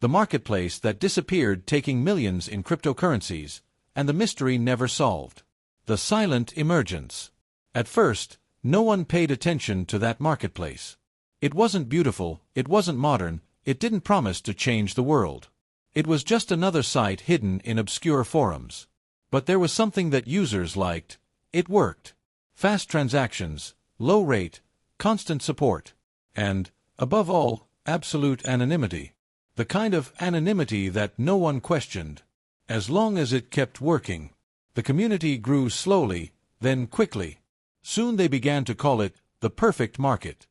the marketplace that disappeared, taking millions in cryptocurrencies, and the mystery never solved. The silent emergence. At first, no one paid attention to that marketplace. It wasn't beautiful, it wasn't modern, it didn't promise to change the world. It was just another site hidden in obscure forums. But there was something that users liked. It worked. Fast transactions, low rate, constant support, and, above all, absolute anonymity. The kind of anonymity that no one questioned. As long as it kept working. The community grew slowly, then quickly. Soon they began to call it the perfect market.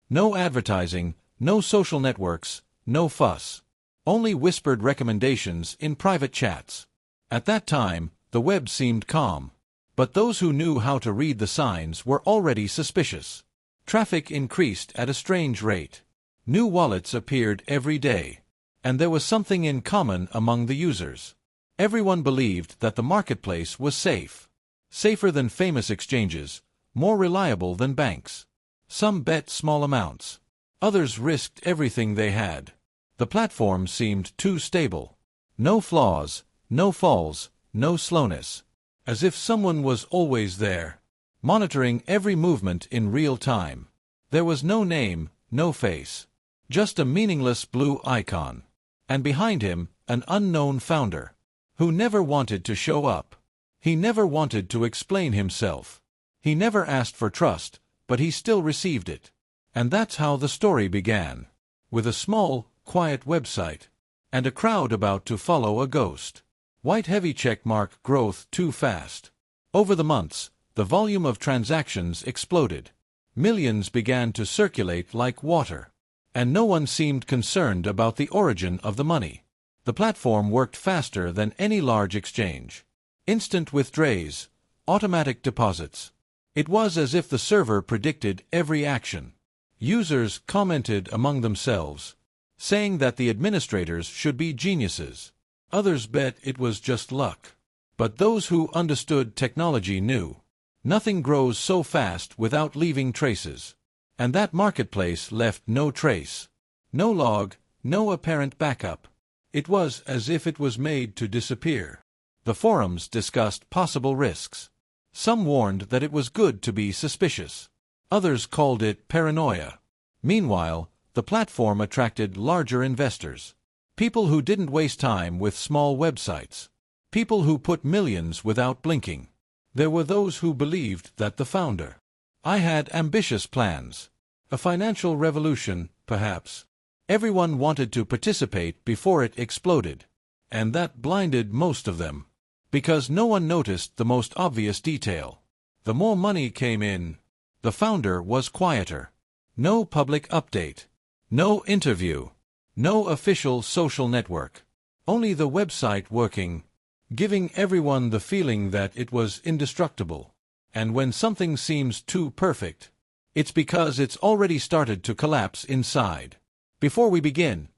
No advertising, no social networks, no fuss. Only whispered recommendations in private chats. At that time, the web seemed calm. But those who knew how to read the signs were already suspicious. Traffic increased at a strange rate. New wallets appeared every day. And there was something in common among the users. Everyone believed that the marketplace was safe. Safer than famous exchanges, more reliable than banks. Some bet small amounts. Others risked everything they had. The platform seemed too stable. No flaws, no falls, no slowness. As if someone was always there, monitoring every movement in real time. There was no name, no face. Just a meaningless blue icon. And behind him, an unknown founder. Who never wanted to show up. He never wanted to explain himself. He never asked for trust, but he still received it. And that's how the story began. With a small, quiet website. And a crowd about to follow a ghost. White heavy checkmark growth too fast. Over the months, the volume of transactions exploded. Millions began to circulate like water. And no one seemed concerned about the origin of the money. The platform worked faster than any large exchange. Instant withdrawals, automatic deposits. It was as if the server predicted every action. Users commented among themselves, saying that the administrators should be geniuses. Others bet it was just luck. But those who understood technology knew. Nothing grows so fast without leaving traces. And that marketplace left no trace. No log, no apparent backup. It was as if it was made to disappear. The forums discussed possible risks. Some warned that it was good to be suspicious. Others called it paranoia. Meanwhile, the platform attracted larger investors. People who didn't waste time with small websites. People who put millions without blinking. There were those who believed that the founder had ambitious plans. A financial revolution, perhaps. Everyone wanted to participate before it exploded. And that blinded most of them. Because no one noticed the most obvious detail. The more money came in, the founder was quieter. No public update. No interview. No official social network. Only the website working, giving everyone the feeling that it was indestructible. And when something seems too perfect, it's because it's already started to collapse inside. Before we begin,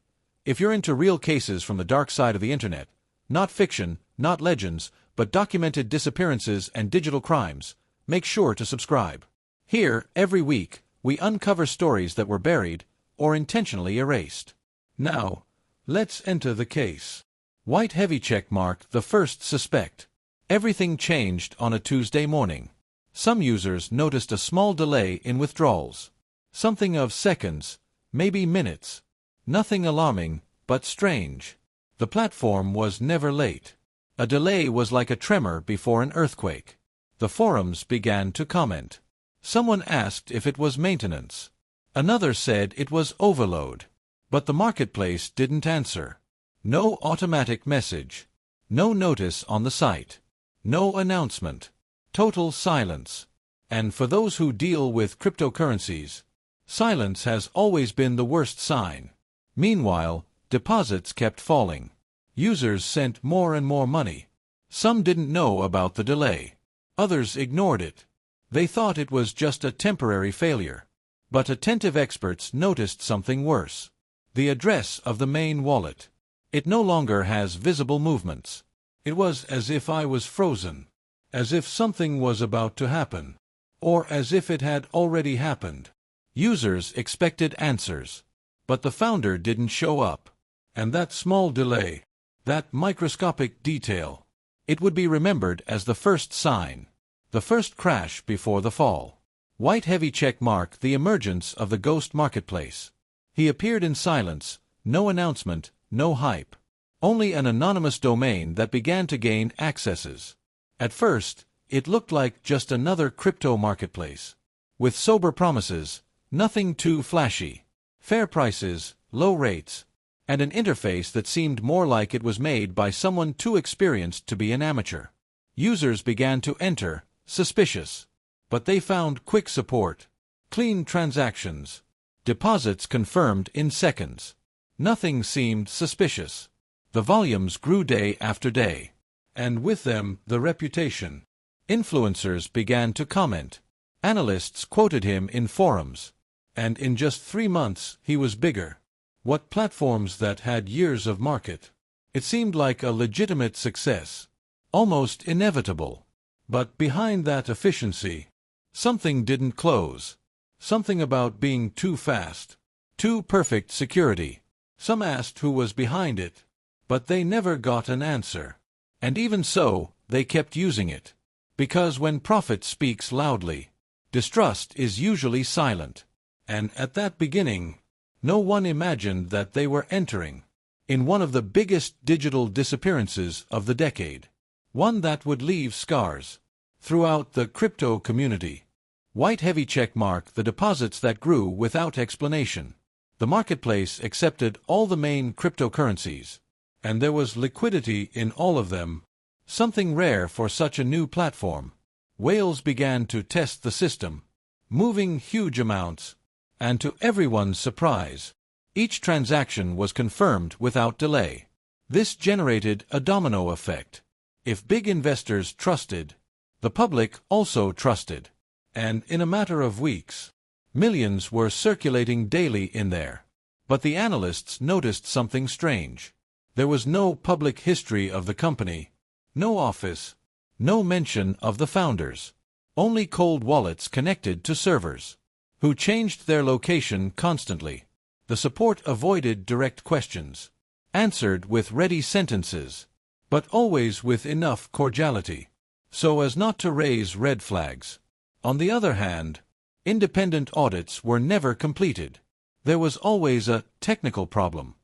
if you're into real cases from the dark side of the internet, not fiction, not legends, but documented disappearances and digital crimes, make sure to subscribe. Here, every week, we uncover stories that were buried or intentionally erased. Now, let's enter the case. White heavy checkmark, the first suspect. Everything changed on a Tuesday morning. Some users noticed a small delay in withdrawals. Something of seconds, maybe minutes. Nothing alarming, but strange. The platform was never late. A delay was like a tremor before an earthquake. The forums began to comment. Someone asked if it was maintenance. Another said it was overload. But the marketplace didn't answer. No automatic message. No notice on the site. No announcement. Total silence. And for those who deal with cryptocurrencies, silence has always been the worst sign. Meanwhile, deposits kept falling. Users sent more and more money. Some didn't know about the delay. Others ignored it. They thought it was just a temporary failure. But attentive experts noticed something worse. The address of the main wallet. It no longer has visible movements. It was as if I was frozen. As if something was about to happen. Or as if it had already happened. Users expected answers. But the founder didn't show up. And that small delay, that microscopic detail, it would be remembered as the first sign, the first crash before the fall. White heavy check mark the emergence of the ghost marketplace. He appeared in silence, no announcement, no hype. Only an anonymous domain that began to gain accesses. At first, it looked like just another crypto marketplace. With sober promises, nothing too flashy. Fair prices, low rates, and an interface that seemed more like it was made by someone too experienced to be an amateur. Users began to enter, suspicious. But they found quick support, clean transactions, deposits confirmed in seconds. Nothing seemed suspicious. The volumes grew day after day, and with them the reputation. Influencers began to comment. Analysts quoted him in forums, and in just 3 months he was bigger. What platforms that had years of market? It seemed like a legitimate success, almost inevitable. But behind that efficiency, something didn't close. Something about being too fast, too perfect security. Some asked who was behind it, but they never got an answer. And even so, they kept using it. Because when profit speaks loudly, distrust is usually silent. And at that beginning, no one imagined that they were entering in one of the biggest digital disappearances of the decade. One that would leave scars throughout the crypto community. White heavy check mark the deposits that grew without explanation. The marketplace accepted all the main cryptocurrencies, and there was liquidity in all of them, something rare for such a new platform. Whales began to test the system, moving huge amounts, and to everyone's surprise, each transaction was confirmed without delay. This generated a domino effect. If big investors trusted, the public also trusted. And in a matter of weeks, millions were circulating daily in there. But the analysts noticed something strange. There was no public history of the company, no office, no mention of the founders. Only cold wallets connected to servers, who changed their location constantly. The support avoided direct questions, answered with ready sentences, but always with enough cordiality, so as not to raise red flags. On the other hand, independent audits were never completed. There was always a technical problem,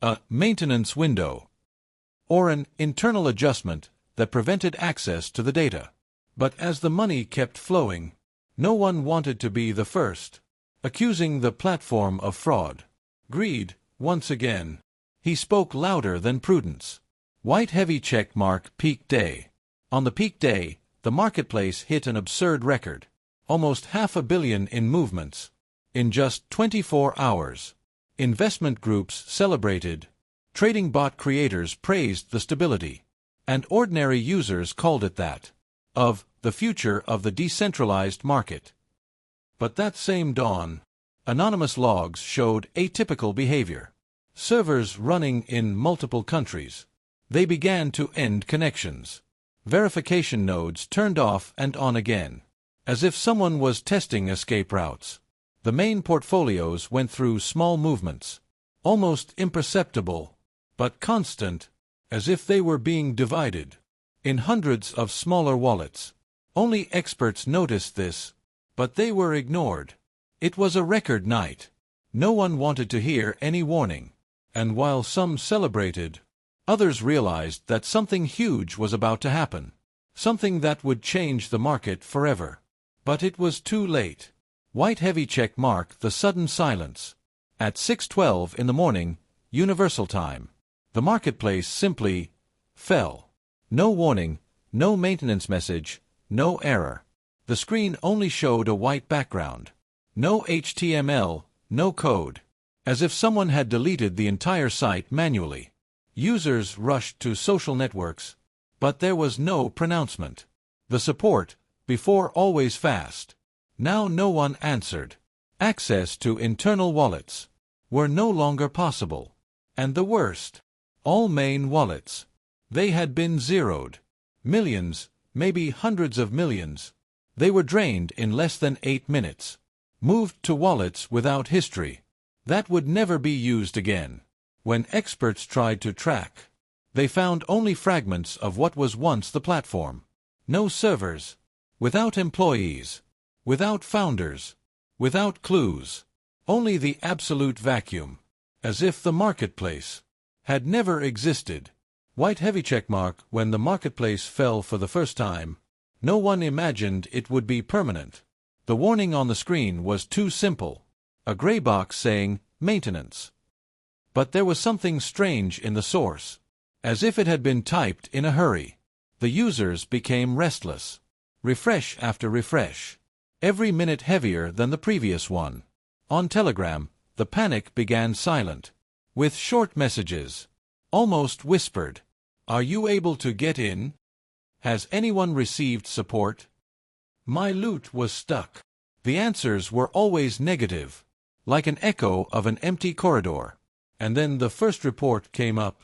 a maintenance window, or an internal adjustment that prevented access to the data. But as the money kept flowing, no one wanted to be the first, accusing the platform of fraud. Greed, once again. He spoke louder than prudence. White heavy check mark peak day. On the peak day, the marketplace hit an absurd record. Almost $500 million in movements. In just 24 hours. Investment groups celebrated. Trading bot creators praised the stability. And ordinary users called it that. Of the future of the decentralized market. But that same dawn, anonymous logs showed atypical behavior. Servers running in multiple countries. They began to end connections. Verification nodes turned off and on again, as if someone was testing escape routes. The main portfolios went through small movements, almost imperceptible, but constant, as if they were being divided in hundreds of smaller wallets. Only experts noticed this, but they were ignored. It was a record night. No one wanted to hear any warning, and while some celebrated, others realized that something huge was about to happen, something that would change the market forever. But it was too late. White heavy check mark the sudden silence. At 6:12 in the morning, Universal Time, the marketplace simply fell. No warning, no maintenance message, no error. The screen only showed a white background. No HTML, no code. As if someone had deleted the entire site manually. Users rushed to social networks, but there was no pronouncement. The support, before always fast, now no one answered. Access to internal wallets were no longer possible. And the worst, all main wallets, they had been zeroed. Millions, maybe hundreds of millions. They were drained in less than 8 minutes. Moved to wallets without history. That would never be used again. When experts tried to track, they found only fragments of what was once the platform. No servers, without employees, without founders, without clues. Only the absolute vacuum, as if the marketplace had never existed. White heavy checkmark. When the marketplace fell for the first time, no one imagined it would be permanent. The warning on the screen was too simple, a gray box saying, maintenance. But there was something strange in the source. As if it had been typed in a hurry, the users became restless. Refresh after refresh, every minute heavier than the previous one. On Telegram, the panic began silent, with short messages, almost whispered. Are you able to get in? Has anyone received support? My loot was stuck. The answers were always negative, like an echo of an empty corridor. And then the first report came up,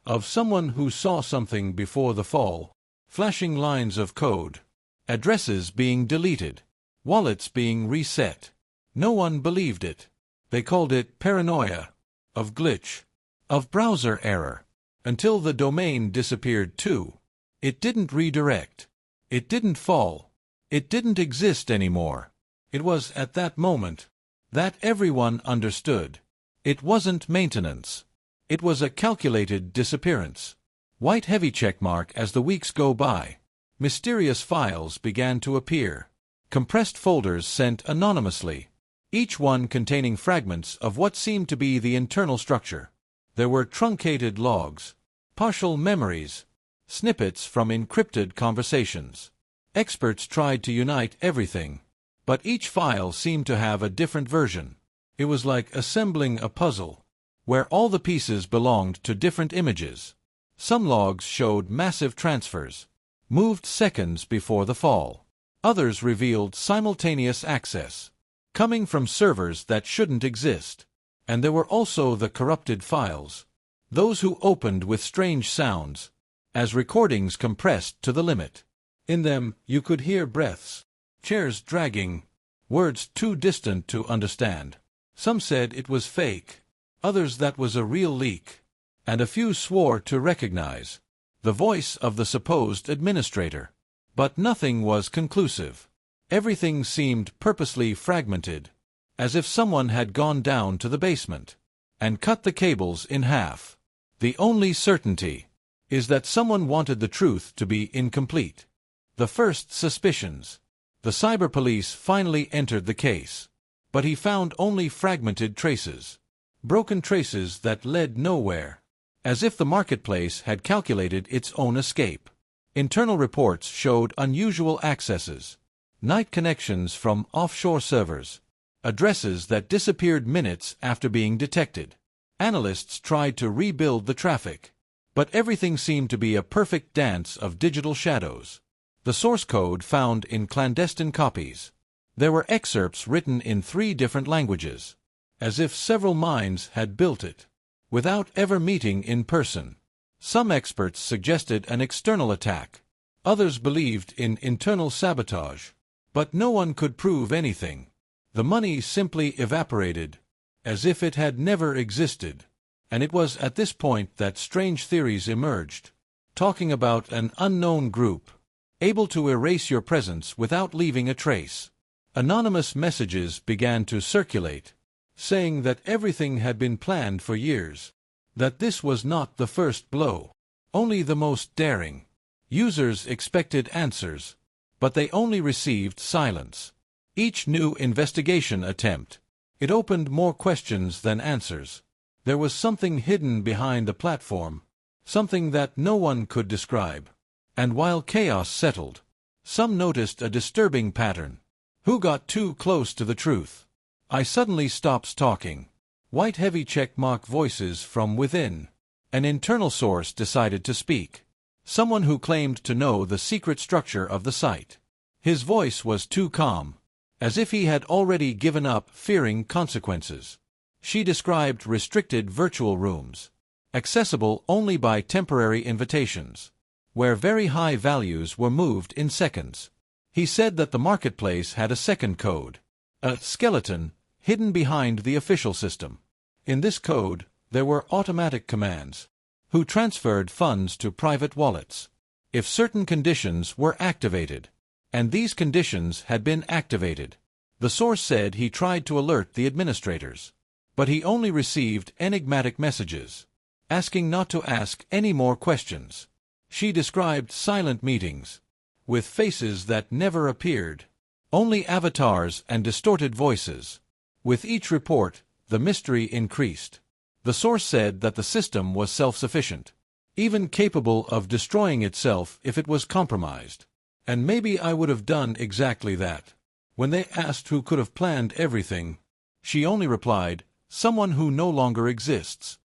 of someone who saw something before the fall, flashing lines of code, addresses being deleted, wallets being reset. No one believed it. They called it paranoia, of glitch, of browser error, until the domain disappeared too. It didn't redirect. It didn't fall. It didn't exist anymore. It was at that moment that everyone understood. It wasn't maintenance. It was a calculated disappearance. White heavy checkmark. As the weeks go by, mysterious files began to appear. Compressed folders sent anonymously, each one containing fragments of what seemed to be the internal structure. There were truncated logs, partial memories, snippets from encrypted conversations. Experts tried to unite everything, but each file seemed to have a different version. It was like assembling a puzzle, where all the pieces belonged to different images. Some logs showed massive transfers, moved seconds before the fall. Others revealed simultaneous access, coming from servers that shouldn't exist. And there were also the corrupted files, those who opened with strange sounds, as recordings compressed to the limit. In them, you could hear breaths, chairs dragging, words too distant to understand. Some said it was fake, others that was a real leak, and a few swore to recognize the voice of the supposed administrator. But nothing was conclusive. Everything seemed purposely fragmented, as if someone had gone down to the basement and cut the cables in half. The only certainty is that someone wanted the truth to be incomplete. The first suspicions. The cyber police finally entered the case, but he found only fragmented traces, broken traces that led nowhere, as if the marketplace had calculated its own escape. Internal reports showed unusual accesses, night connections from offshore servers, addresses that disappeared minutes after being detected. Analysts tried to rebuild the traffic, but everything seemed to be a perfect dance of digital shadows. The source code found in clandestine copies. There were excerpts written in 3 different languages, as if several minds had built it, without ever meeting in person. Some experts suggested an external attack. Others believed in internal sabotage. But no one could prove anything. The money simply evaporated, as if it had never existed. And it was at this point that strange theories emerged, talking about an unknown group, able to erase your presence without leaving a trace. Anonymous messages began to circulate, saying that everything had been planned for years, that this was not the first blow, only the most daring. Users expected answers, but they only received silence. Each new investigation attempt, it opened more questions than answers. There was something hidden behind the platform, something that no one could describe. And while chaos settled, some noticed a disturbing pattern. Who got too close to the truth? I suddenly stopped talking. White heavy checkmark voices from within. An internal source decided to speak. Someone who claimed to know the secret structure of the site. His voice was too calm, as if he had already given up, fearing consequences. She described restricted virtual rooms, accessible only by temporary invitations, where very high values were moved in seconds. He said that the marketplace had a second code, a skeleton, hidden behind the official system. In this code, There were automatic commands, who transferred funds to private wallets, if certain conditions were activated. And these conditions had been activated. The source said he tried to alert the administrators, but he only received enigmatic messages, asking not to ask any more questions. She described silent meetings, with faces that never appeared, only avatars and distorted voices. With each report, the mystery increased. The source said that the system was self-sufficient, even capable of destroying itself if it was compromised. And maybe I would have done exactly that. When they asked who could have planned everything, she only replied, someone who no longer exists.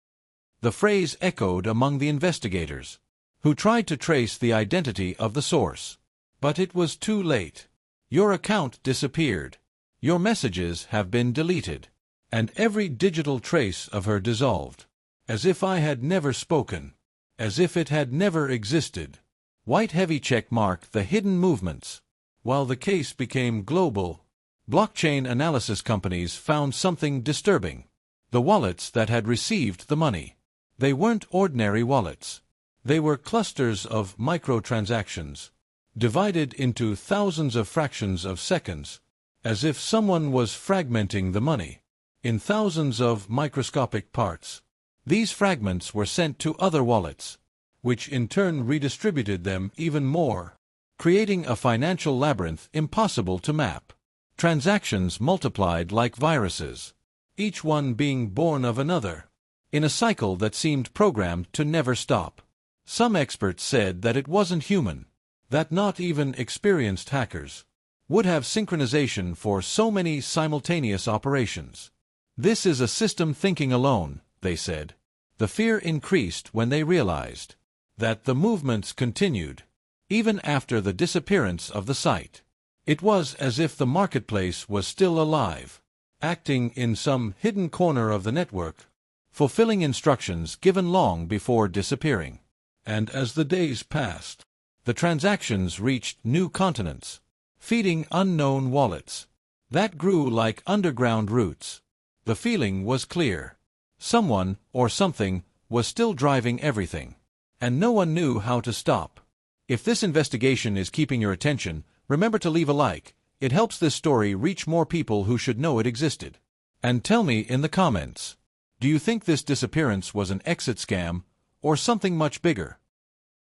The phrase echoed among the investigators, who tried to trace the identity of the source. But it was too late. Your account disappeared. Your messages have been deleted. And every digital trace of her dissolved. As if I had never spoken. As if it had never existed. White heavy check marked the hidden movements. While the case became global, blockchain analysis companies found something disturbing. The wallets that had received the money. They weren't ordinary wallets. They were clusters of microtransactions, divided into thousands of fractions of seconds, as if someone was fragmenting the money in thousands of microscopic parts. These fragments were sent to other wallets, which in turn redistributed them even more, creating a financial labyrinth impossible to map. Transactions multiplied like viruses, each one being born of another, in a cycle that seemed programmed to never stop. Some experts said that it wasn't human, that not even experienced hackers would have synchronization for so many simultaneous operations. This is a system thinking alone, they said. The fear increased when they realized that the movements continued, even after the disappearance of the site. It was as if the marketplace was still alive, acting in some hidden corner of the network, fulfilling instructions given long before disappearing. And as the days passed, the transactions reached new continents, feeding unknown wallets that grew like underground roots. The feeling was clear. Someone, or something, was still driving everything, and no one knew how to stop. If this investigation is keeping your attention, remember to leave a like. It helps this story reach more people who should know it existed. And tell me in the comments, do you think this disappearance was an exit scam, or something much bigger?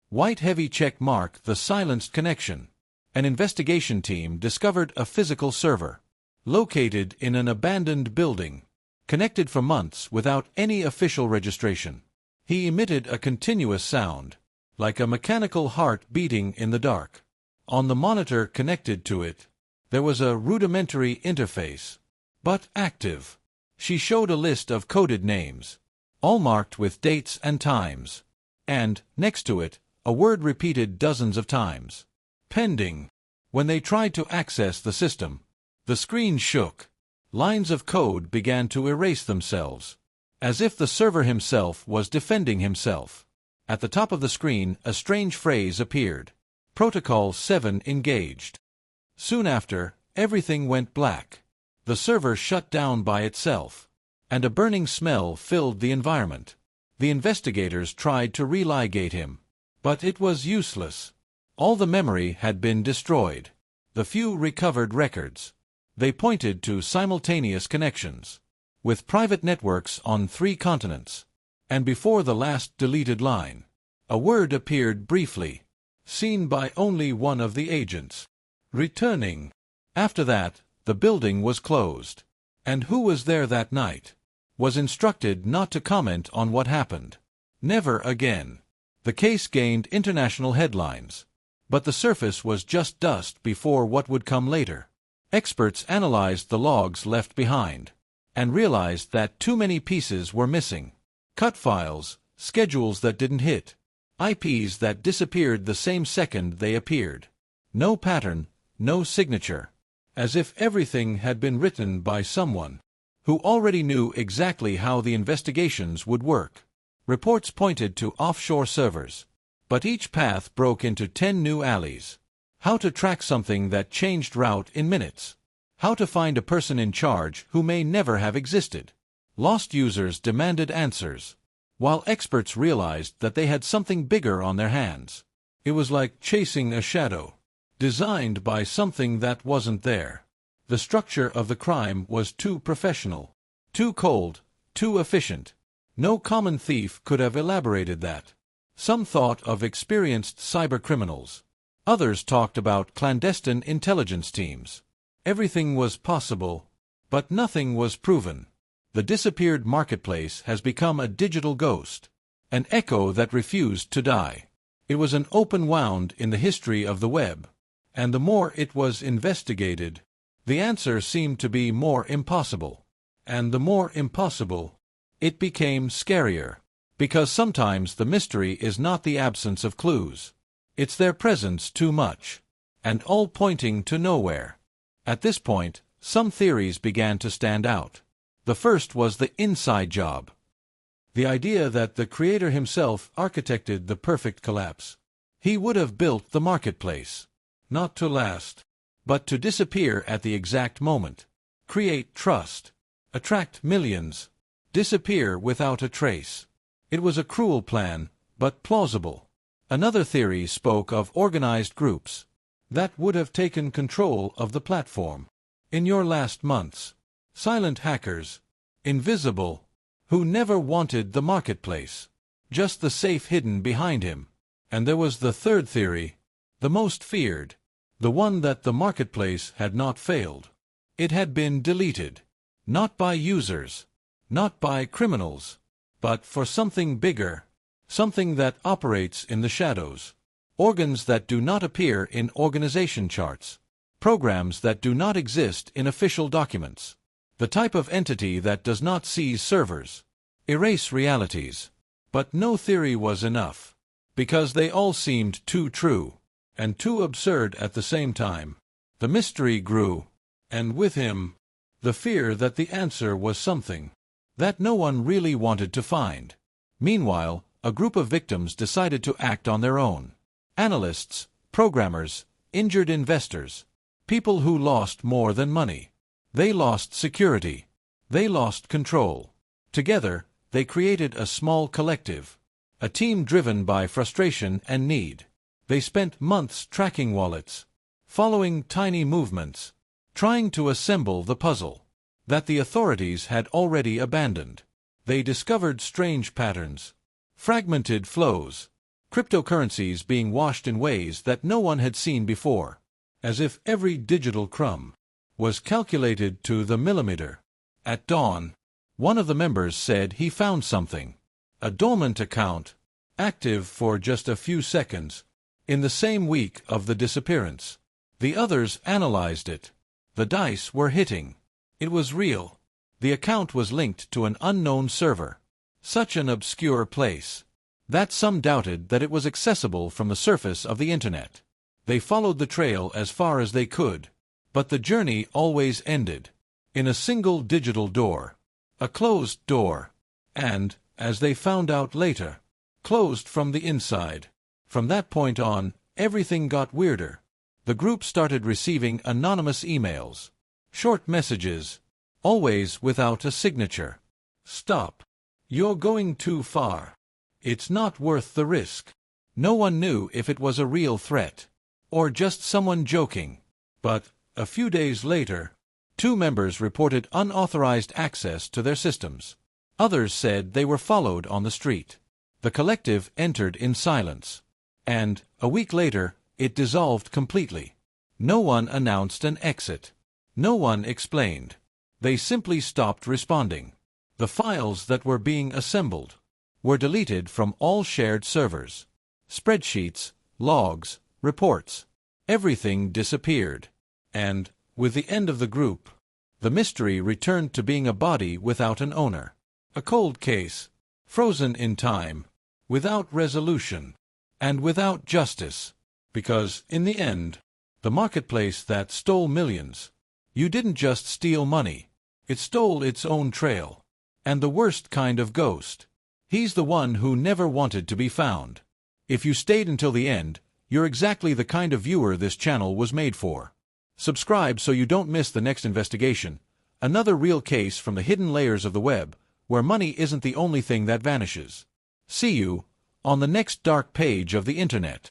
White heavy check mark the silenced connection. An investigation team discovered a physical server, located in an abandoned building, connected for months without any official registration. He emitted a continuous sound, like a mechanical heart beating in the dark. On the monitor connected to it, there was a rudimentary interface, but active. She showed a list of coded names, all marked with dates and times, and, next to it, a word repeated dozens of times. Pending. When they tried to access the system, the screen shook. Lines of code began to erase themselves, as if the server himself was defending himself. At the top of the screen, a strange phrase appeared. Protocol 7 engaged. Soon after, everything went black. The server shut down by itself, and a burning smell filled the environment. The investigators tried to religate him, but it was useless. All the memory had been destroyed. The few recovered records. They pointed to simultaneous connections, with private networks on 3 continents. And before the last deleted line, a word appeared briefly, seen by only one of the agents. Returning. After that, the building was closed. And who was there that night? Was instructed not to comment on what happened. Never again. The case gained international headlines. But the surface was just dust before what would come later. Experts analyzed the logs left behind, and realized that too many pieces were missing. Cut files, schedules that didn't hit, IPs that disappeared the same second they appeared. No pattern, no signature. As if everything had been written by someone who already knew exactly how the investigations would work. Reports pointed to offshore servers, but each path broke into 10 new alleys. How to track something that changed route in minutes. How to find a person in charge who may never have existed. Lost users demanded answers, while experts realized that they had something bigger on their hands. It was like chasing a shadow, designed by something that wasn't there. The structure of the crime was too professional, too cold, too efficient. No common thief could have elaborated that. Some thought of experienced cybercriminals. Others talked about clandestine intelligence teams. Everything was possible, but nothing was proven. The disappeared marketplace has become a digital ghost, an echo that refused to die. It was an open wound in the history of the web, and the more it was investigated, the answer seemed to be more impossible. And the more impossible, it became scarier. Because sometimes the mystery is not the absence of clues. It's their presence too much, and all pointing to nowhere. At this point, some theories began to stand out. The first was the inside job. The idea that the creator himself architected the perfect collapse. He would have built the marketplace, not to last, but to disappear at the exact moment. Create trust, attract millions, disappear without a trace. It was a cruel plan, but plausible. Another theory spoke of organized groups that would have taken control of the platform. In your last months, silent hackers, invisible, who never wanted the marketplace, just the safe hidden behind him. And there was the third theory, the most feared, the one that the marketplace had not failed. It had been deleted, not by users, not by criminals, but for something bigger, something that operates in the shadows, organs that do not appear in organization charts, programs that do not exist in official documents, the type of entity that does not seize servers, erase realities. But no theory was enough, because they all seemed too true, and too absurd at the same time. The mystery grew, and with him, the fear that the answer was something that no one really wanted to find. Meanwhile, a group of victims decided to act on their own. Analysts, programmers, injured investors, people who lost more than money. They lost security. They lost control. Together, they created a small collective, a team driven by frustration and need. They spent months tracking wallets, following tiny movements, trying to assemble the puzzle that the authorities had already abandoned. They discovered strange patterns, fragmented flows, cryptocurrencies being washed in ways that no one had seen before, as if every digital crumb was calculated to the millimeter. At dawn, one of the members said he found something, a dormant account, active for just a few seconds, in the same week of the disappearance. The others analyzed it. The dice were hitting. It was real. The account was linked to an unknown server, such an obscure place that some doubted that it was accessible from the surface of the internet. They followed the trail as far as they could, but the journey always ended in a single digital door, a closed door, and, as they found out later, closed from the inside. From that point on, everything got weirder. The group started receiving anonymous emails, short messages, always without a signature. Stop. You're going too far. It's not worth the risk. No one knew if it was a real threat, or just someone joking. But, a few days later, 2 members reported unauthorized access to their systems. Others said they were followed on the street. The collective entered in silence, and, a week later, it dissolved completely. No one announced an exit. No one explained. They simply stopped responding. The files that were being assembled were deleted from all shared servers. Spreadsheets, logs, reports. Everything disappeared. And, with the end of the group, the mystery returned to being a body without an owner. A cold case, frozen in time, without resolution, and without justice. Because, in the end, the marketplace that stole millions, you didn't just steal money, it stole its own trail. And the worst kind of ghost. He's the one who never wanted to be found. If you stayed until the end, you're exactly the kind of viewer this channel was made for. Subscribe so you don't miss the next investigation, another real case from the hidden layers of the web, where money isn't the only thing that vanishes. See you on the next dark page of the internet.